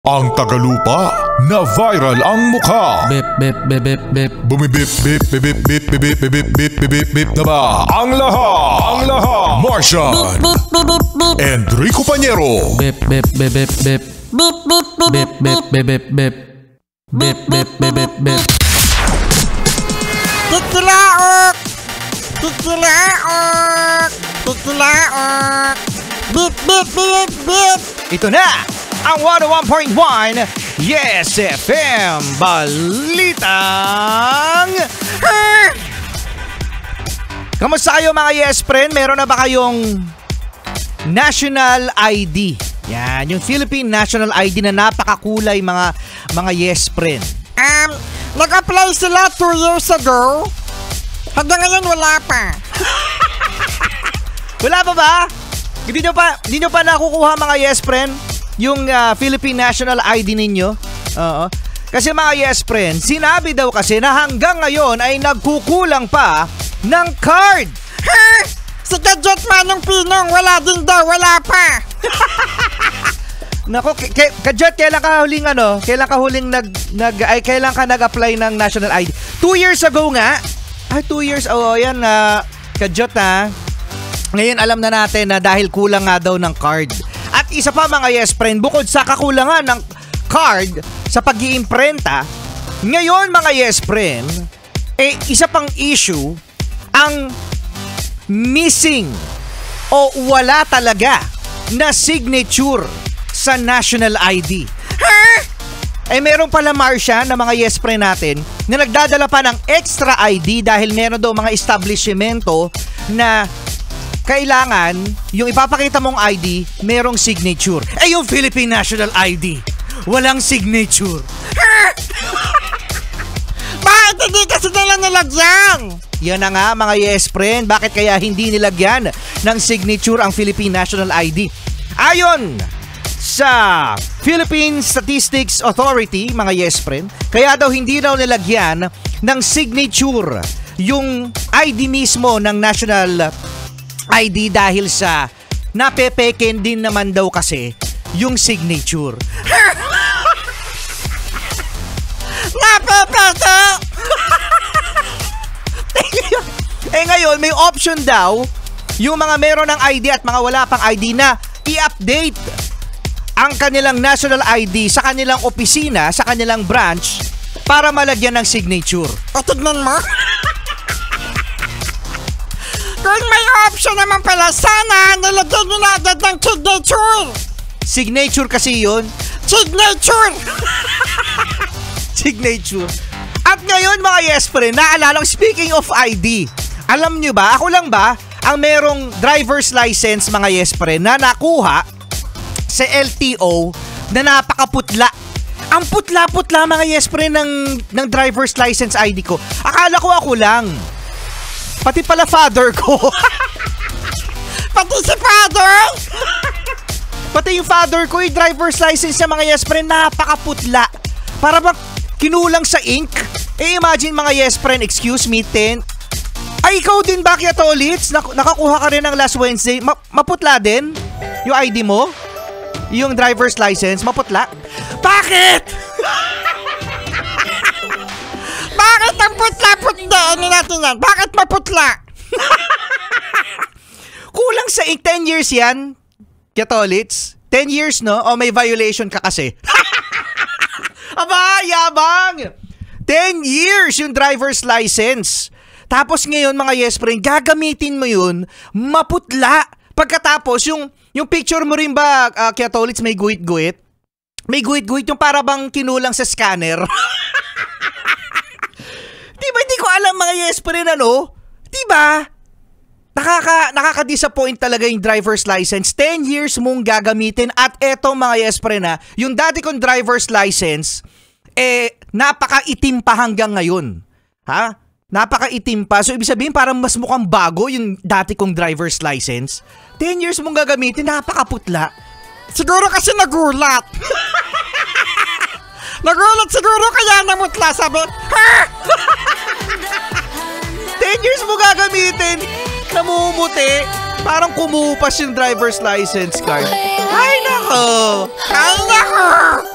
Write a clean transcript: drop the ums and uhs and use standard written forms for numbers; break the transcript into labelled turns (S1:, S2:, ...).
S1: Ang tagalupa na viral ang mukha.
S2: Bip bip bip bip bip.
S1: Bumibip bip bip bip bip bip bip bip bip bip bip na ba? Ang lahat. Martian. Enrico Pañero.
S2: Bip bip bip bip bip. Bip bip bip bip bip bip bip. Bip bip bip bip bip.
S3: Kikilaok! Kikilaok! Kikilaok! Bip bip bip bip.
S4: Ito na ang 101.1 Yes FM Balitang Kamusta kayo mga Yes Friend? Meron na ba kayong National ID? Yan, yung Philippine National ID na napakakulay mga Yes Friend.
S3: Nag-apply sila 2 years ago. Hanggang ngayon wala pa.
S4: Wala pa ba? Hindi nyo pa nakukuha mga Yes Friend yung Philippine National ID ninyo? Oo. Kasi mga Yes Friend, sinabi daw kasi na hanggang ngayon ay nagkukulang pa ng card.
S3: Ha? Si Gadget Manong Pinong, wala din daw, wala pa.
S4: Nako, Kadjot, kailan ka huling kailan ka nag-apply ng National ID? 2 years ago nga. 2 years, yan, Kadjot ha. Ngayon alam na natin na dahil kulang nga daw ng card. At isa pa mga Yes Friend, bukod sa kakulangan ng card sa pag-iimprenta, ngayon mga Yes Friend, isa pang issue, ang missing o wala talaga na signature sa National ID. Meron pala Marcia na mga Yes Friend natin na nagdadala pa ng extra ID dahil meron daw mga establishmento na kailangan yung ipapakita mong ID merong signature. Yung Philippine National ID walang signature.
S3: Bakit hindi kasi nila nilagyan?
S4: Yan na nga mga Yes Friend, bakit kaya hindi nilagyan ng signature ang Philippine National ID? Ayon sa Philippine Statistics Authority, mga Yes Friend, kaya daw hindi daw nilagyan ng signature yung ID mismo ng National ID dahil sa napepeken din naman daw kasi yung signature.
S3: Napepeke!
S4: Ngayon may option daw yung mga meron ng ID at mga wala pang ID na i-update ang kanilang National ID sa kanilang opisina, sa kanilang branch para malagyan ng signature.
S3: O tignan mo. Kung may option naman pala, sana nilagyan nyo na agad ng signature.
S4: Signature kasi yun.
S3: Signature!
S4: Signature. At ngayon mga Yes Friend, naalala ko, speaking of ID, alam nyo ba, ako lang ba ang merong driver's license mga Yes Friend na nakuha sa LTO na napakaputla. Ang putla-putla mga Yes Friend ng driver's license ID ko. Akala ko ako lang. Pati pala father ko.
S3: Pati si father?
S4: Pati yung father ko, yung driver's license niya mga Yes Friend, napakaputla. Para bang kinulang sa ink. Imagine mga Yes Friend, excuse me, 10. Ikaw din ba kaya Tolits? Nakakuha ka rin ng last Wednesday. Maputla din? Yung ID mo? Yung driver's license, maputla? Bakit?
S3: Bakit ang putla-putla? Ano natin yan? Bakit maputla?
S4: Kulang sa 10 years yan, Katolits. 10 years, no? O may violation ka kasi. Aba, yabang! 10 years yung driver's license. Tapos ngayon, mga Yes Friend, gagamitin mo yun, maputla. Pagkatapos, yung picture mo rin ba, Katolits, may guhit-guhit? May guhit-guhit yung para bang kinulang sa scanner. Diba, hindi ko alam mga Yes Friend, ano? Diba? Nakaka-disappoint talaga yung driver's license. 10 years mong gagamitin at eto mga Yes Friend ha, yung dati kong driver's license, napaka-itim pa hanggang ngayon. Ha? Napaka-itim pa. So, ibig sabihin, parang mas mukhang bago yung dati kong driver's license. 10 years mong gagamitin, napakaputla.
S3: Siguro kasi nagulat. Nagulat siguro kaya namutla, sabi, ha?
S4: 10 years mo gagamitin, namumuti, parang kumupas yung driver's license card. Ay nako!
S3: Ay, naku!